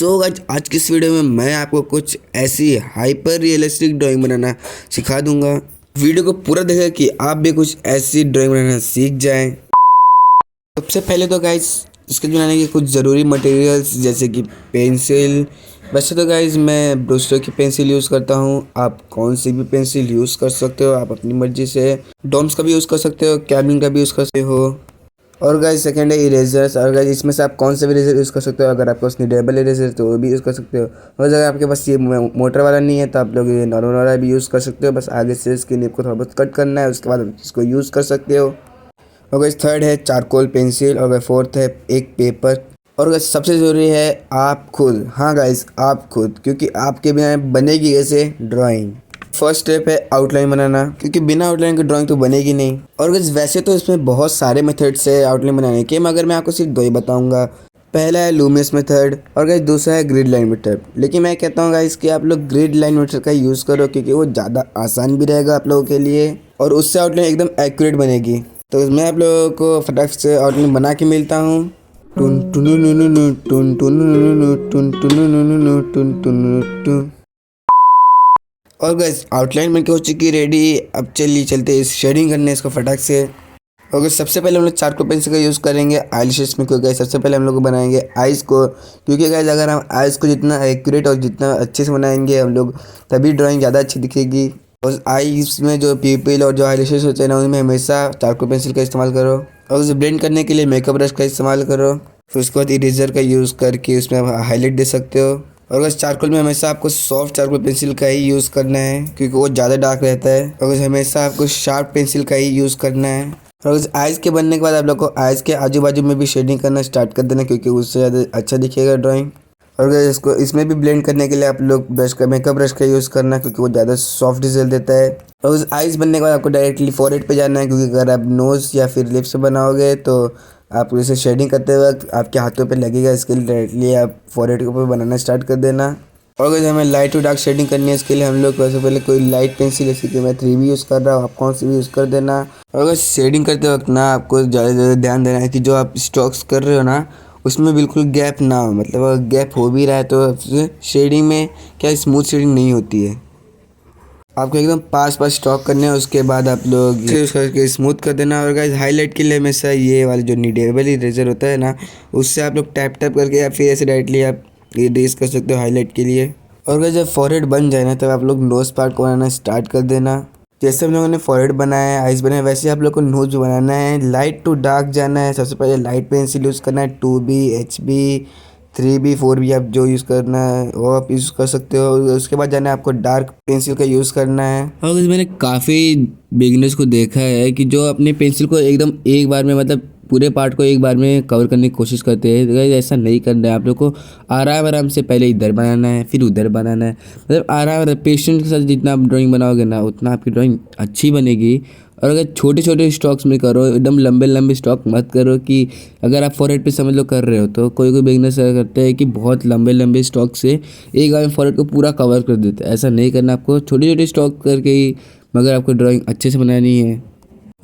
So guys आज की इस वीडियो में मैं आपको कुछ ऐसी हाइपर रियलिस्टिक ड्राइंग बनाना सिखा दूंगा। वीडियो को पूरा देखें कि आप भी कुछ ऐसी ड्राइंग बनाना सीख जाएं। सबसे पहले तो गाइस इसके बनाने के कुछ ज़रूरी मटेरियल्स जैसे कि पेंसिल। वैसे तो गाइस मैं ब्रूस्टर की पेंसिल यूज़ करता हूँ, आप कौन सी भी पेंसिल यूज़ कर सकते हो, आप अपनी मर्ज़ी से। डॉम्स का भी यूज़ कर सकते हो, कैमलिन का भी यूज़ कर सकते हो। और गाइस सेकंड है इरेजर्स। और गाइस इसमें से आप कौन सा भी इरेजर यूज़ कर सकते हो। अगर आपके पास निडेबल इरेजर है तो वो भी यूज़ कर सकते हो, और अगर आपके पास ये मोटर वाला नहीं है तो आप लोग ये नॉर्मल वाला भी यूज़ कर सकते हो। बस आगे से इसकी निब को थोड़ा बहुत कट करना है, उसके बाद आप इसको यूज़ कर सकते हो। और गाइस थर्ड है चारकोल पेंसिल। और गाइस फोर्थ है एक पेपर। और गाइस सबसे ज़रूरी है आप खुद। हाँ गाइस आप खुद, क्योंकि आपके बिना बनेगी कैसे ड्राइंग। फर्स्ट स्टेप है आउटलाइन बनाना, क्योंकि बिना आउटलाइन की ड्राइंग तो बनेगी नहीं। और गाइस वैसे तो इसमें बहुत सारे मेथड्स है आउटलाइन बनाने के, मगर मैं आपको सिर्फ दो ही बताऊंगा। पहला है लूमियस मेथड और गाइस दूसरा है ग्रिड लाइन मेथड। लेकिन मैं कहता हूँ गाइस कि आप लोग ग्रिड लाइन मेथड का यूज़ करो, क्योंकि वो ज़्यादा आसान भी रहेगा आप लोगों के लिए और उससे आउटलाइन एकदम एक्यूरेट बनेगी। तो मैं आप लोगों को फटाफट से आउटलाइन बना के मिलता हूँ। टुन टुन टुन टुन टुन टुन टुन। और गाइस आउटलाइन बन के हो चुकी है रेडी। अब चलिए चलते इस शेडिंग करने इसको फटाक से। और गाइस सबसे पहले हम लोग चारकोल पेंसिल का यूज़ करेंगे आईलैशेस में, क्योंकि सबसे पहले हम लोग बनाएंगे आइज़ को। क्योंकि गाइस अगर हम आइज़ को जितना एक्यूरेट और जितना अच्छे से बनाएंगे हम लोग, तभी ड्राइंग ज़्यादा अच्छी दिखेगी। और आइज़ में जो पीपल और जो आईलैशेस होते हैं ना, उनमें हमेशा चारकोल पेंसिल का इस्तेमाल करो। और उसे ब्लेंड करने के लिए मेकअप ब्रश का इस्तेमाल करो। फिर उसके बाद इरेजर का यूज़ करके उसमें आप हाईलाइट दे सकते हो। और अगर चारकोल में हमेशा आपको सॉफ्ट चारकोल पेंसिल का ही यूज़ करना है, क्योंकि वो ज़्यादा डार्क रहता है। और हमेशा आपको शार्प पेंसिल का ही यूज़ करना है। और उस आइज़ के बनने के बाद आप लोग को आइज़ के आजू बाजू में भी शेडिंग करना स्टार्ट कर देना, क्योंकि उससे ज़्यादा अच्छा दिखेगा ड्राइंग। और अगर इसको इसमें भी ब्लेंड करने के लिए आप लोग ब्रश का मेकअप ब्रश का यूज़ करना, क्योंकि वो ज़्यादा सॉफ्ट रिजल्ट देता है। और उस आइज़ बनने के बाद आपको डायरेक्टली फॉरहेड पे जाना है, क्योंकि अगर आप नोज़ या फिर लिप्स बनाओगे तो आप इसे शेडिंग करते वक्त आपके हाथों पे लगेगा। इसके लिए डायरेक्टली आप फॉरहेड के ऊपर बनाना स्टार्ट कर देना। और अगर हमें लाइट टू डार्क शेडिंग करनी है, इसके लिए हम लोग सबसे पहले कोई लाइट पेंसिल, जैसे कि मैं 3B यूज़ कर रहा हूँ, आप कौन सी भी यूज़ कर देना। और अगर शेडिंग करते वक्त ना आपको ज़्यादा ध्यान देना है कि जो आप स्ट्रोक्स कर रहे हो ना, उसमें बिल्कुल गैप ना हो। मतलब अगर गैप हो भी रहा है तो शेडिंग में क्या स्मूथ शेडिंग नहीं होती है। आपको एकदम पास स्ट्रोक करने हैं, उसके बाद आप लोग यूज़ करके स्मूथ कर देना। और गाइस हाईलाइट के लिए हमेशा ये वाला जो निडेबल इरेजर होता है ना, उससे आप लोग टैप टैप करके या फिर ऐसे डायरेक्टली आप इरेज कर सकते हो हाईलाइट के लिए। और गाइस जब फॉरहेड बन जाए ना, तब आप लोग नोज़ पार्ट को बनाना स्टार्ट कर देना। जैसे हम लोगों ने फॉरहेड बनाया है, आइज़ बनाया, वैसे आप लोग को नोज़ भी बनाना है। लाइट टू डार्क जाना है। सबसे पहले लाइट पेंसिल यूज़ करना है, 2B, HB, 3B, 4B, आप जो यूज़ करना है वो आप यूज़ कर सकते हो। उसके बाद जाना है आपको डार्क पेंसिल का यूज़ करना है। और मैंने काफ़ी बिगिनर्स को देखा है कि जो अपने पेंसिल को एकदम एक बार में, मतलब पूरे पार्ट को एक बार में कवर करने की कोशिश करते हैं। तो ऐसा नहीं करना है, आप लोग को आराम आराम से पहले इधर बनाना है फिर उधर बनाना है। मतलब आराम पेशेंट के साथ जितना आप ड्राइंग बनाओगे ना, उतना आपकी ड्राइंग अच्छी बनेगी। और अगर छोटे छोटे स्ट्रोक्स में करो, एकदम लंबे लंबे स्ट्रोक मत करो। कि अगर आप फॉरहेड पे समझ लो कर रहे हो, तो कोई कोई बिगिनर्स करते हैं कि बहुत लंबे लंबे स्ट्रोक से एक बार में फॉरहेड को पूरा कवर कर देते हैं। ऐसा नहीं करना, आपको छोटे छोटे स्ट्रोक करके ही मगर आपको ड्राइंग अच्छे से बनानी है।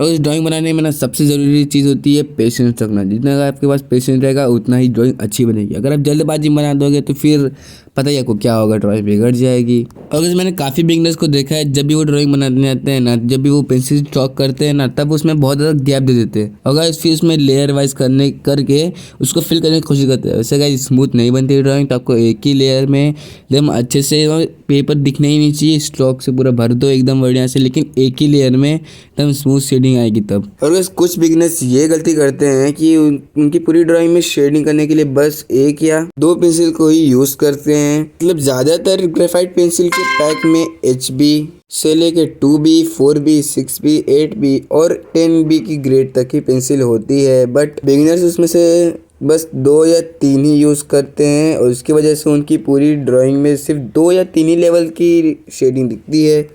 और इस ड्राइंग बनाने में ना सबसे ज़रूरी चीज़ होती है पेशेंस रखना। जितना अगर आपके पास पेशेंस रहेगा उतना ही ड्राइंग अच्छी बनेगी। अगर आप जल्दबाजी में बना दोगे तो फिर पता ही आपको क्या होगा, ड्राइंग बिगड़ जाएगी। और जैसे मैंने काफ़ी बिगिनर्स को देखा है, जब भी वो ड्राइंग बनाने आते हैं ना, जब भी वो पेंसिल स्ट्रोक करते हैं ना, तब उसमें बहुत ज़्यादा गैप दे देते हैं। अगर फिर उसमें लेयर वाइज करके उसको फिल करने की कोशिश करते हैं। वैसे गाइस स्मूथ नहीं बनती ड्राइंग, तो आपको एक ही लेयर में एकदम अच्छे से पेपर दिखने ही नहीं चाहिए, स्ट्रोक से पूरा भर दो एकदम बढ़िया से, लेकिन एक ही लेयर में एकदम स्मूथ शेडिंग आएगी तब। और बस कुछ बिगिनर्स ये गलती करते हैं कि उनकी पूरी ड्राइंग में शेडिंग करने के लिए बस एक या दो पेंसिल को ही यूज करते हैं। मतलब ज्यादातर ग्रेफाइट पेंसिल के पैक में HB से लेके 2B, 4B, 6B, 8B और 10B की ग्रेड तक की पेंसिल होती है। बट बिगिनर्स उसमें से बस 2 या 3 ही यूज़ करते हैं, और उसकी वजह से उनकी पूरी ड्राइंग में सिर्फ 2 या 3 ही लेवल की शेडिंग दिखती है।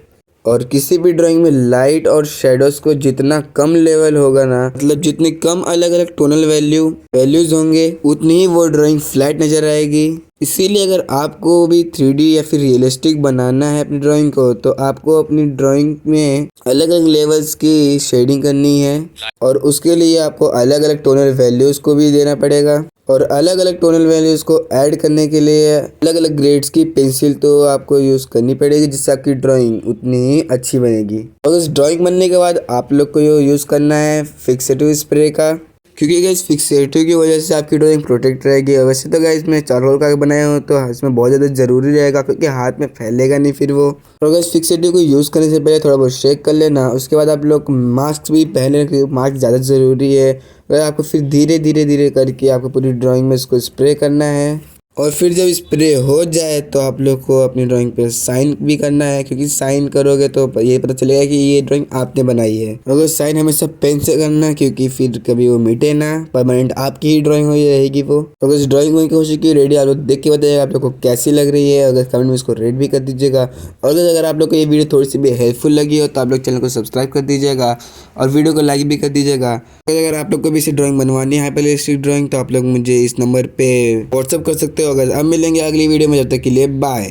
और किसी भी ड्राइंग में लाइट और शेडोज को जितना कम लेवल होगा ना, मतलब जितने कम अलग अलग टोनल वैल्यूज होंगे, उतनी ही वो ड्राइंग फ्लैट नजर आएगी। इसीलिए अगर आपको भी 3D या फिर रियलिस्टिक बनाना है अपनी ड्राइंग को, तो आपको अपनी ड्राइंग में अलग अलग लेवल्स की शेडिंग करनी है, और उसके लिए आपको अलग अलग टोनल वैल्यूज को भी देना पड़ेगा। और अलग अलग टोनल वैल्यूज़ को ऐड करने के लिए अलग अलग ग्रेड्स की पेंसिल तो आपको यूज़ करनी पड़ेगी, जिससे आपकी ड्राइंग उतनी ही अच्छी बनेगी। और इस ड्राइंग बनने के बाद आप लोग को यूज़ करना है फिक्सेटिव स्प्रे का, क्योंकि गाइस फिक्सेटिव की वजह से आपकी ड्राइंग प्रोटेक्ट रहेगी। और वैसे तो गाइस मैं चारकोल का बनाया हूँ तो इसमें बहुत ज़्यादा ज़रूरी रहेगा, क्योंकि हाथ में फैलेगा नहीं फिर वो। और गाइस फिक्सेटिव को यूज़ करने से पहले थोड़ा बहुत शेक कर लेना। उसके बाद आप लोग मास्क भी पहने, क्योंकि मास्क ज़्यादा ज़रूरी है। और आपको फिर धीरे धीरे धीरे करके आपको पूरी ड्राइंग में इसको स्प्रे करना है। और फिर जब स्प्रे हो जाए तो आप लोग को अपनी ड्राइंग पे साइन भी करना है, क्योंकि साइन करोगे तो ये पता चलेगा कि ये ड्राइंग आपने बनाई है। और साइन हमेशा पेन से करना, क्योंकि फिर कभी वो मिटे ना, परमानेंट आपकी ही ड्राइंग हो रहेगी वो। तो इस ड्राइंग होने की हो चुकी है रेडी। आप लोग देख के बताइएगा आप लोग को कैसी लग रही है। अगर कमेंट में इसको रेट भी कर दीजिएगा। और अगर आप लोग को ये वीडियो थोड़ी सी भी हेल्पफुल लगी हो तो आप लोग चैनल को सब्सक्राइब कर दीजिएगा और वीडियो को लाइक भी कर दीजिएगा। अगर आप लोग को भी इसे ड्राइंग बनवानी है, हाइपर रियलिस्टिक ड्राइंग, तो आप लोग मुझे इस नंबर पे व्हाट्सअप कर सकते हो। अगर अब मिलेंगे अगली वीडियो में, जब तक के लिए बाय।